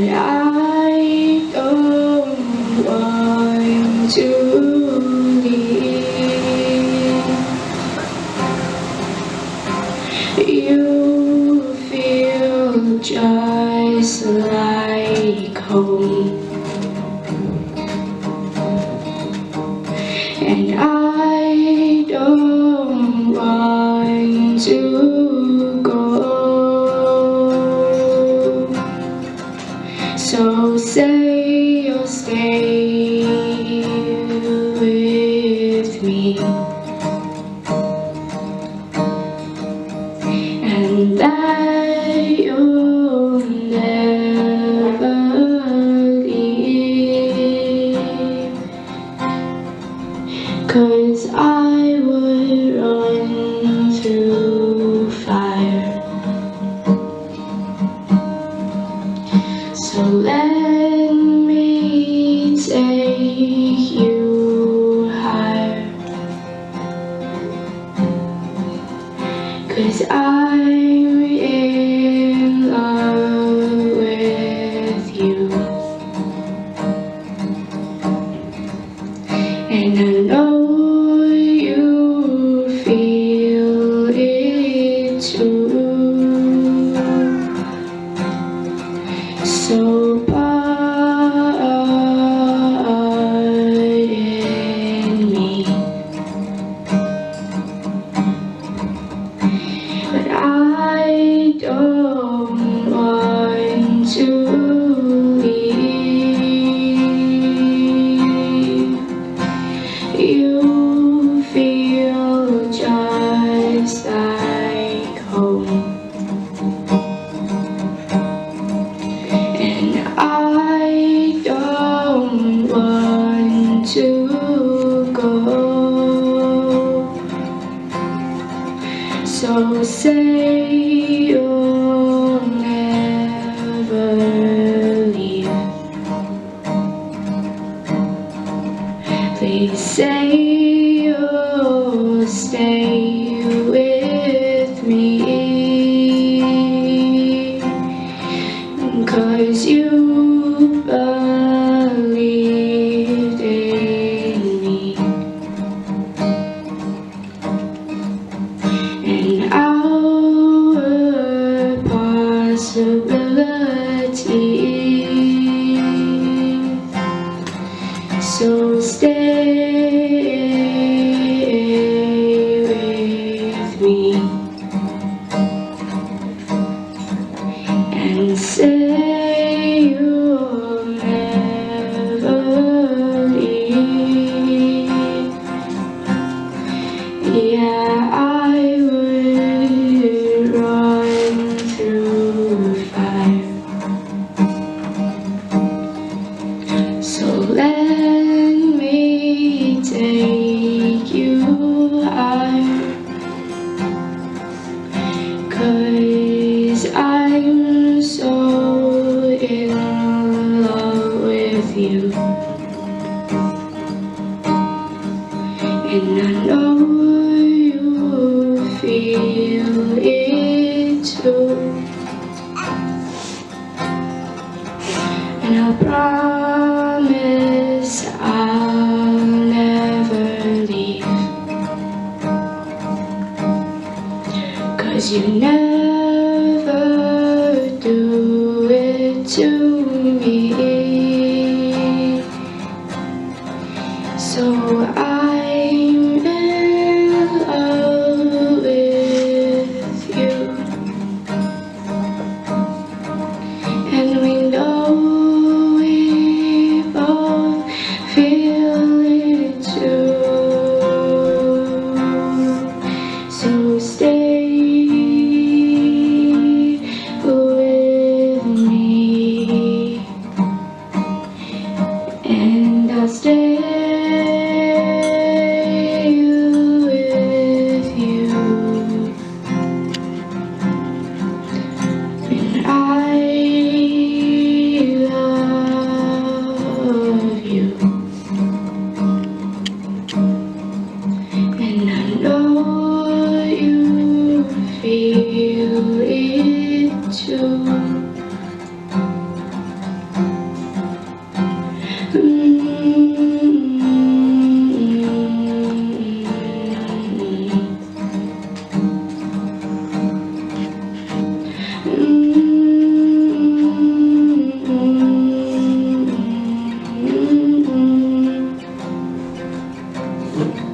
but I don't want to leave. You feel just like home, and I don't want to go. So say you'll stay with me, and that you'll never leave, 'cause I would run through fire. So let me take you higher, 'cause I'm in love with you, and I know you feel it too. So pardon me, but I don't want to leave. You feel just like home, and I don't want to go. So say you'll never leave. Please say you'll stay with me, 'cause you believed in me, and our possibilities. So stay with me, and say you'll never leave. Yeah, I would run through fire. So let me take you higher, 'cause I'm so in love with you, and I know you feel it too, and I promise I'll never leave, 'cause you never do it to me. So I'm in love with you, and we know we both feel it too. So stay with me, and I'll stay with you, and I love you, and I know you feel it too. you.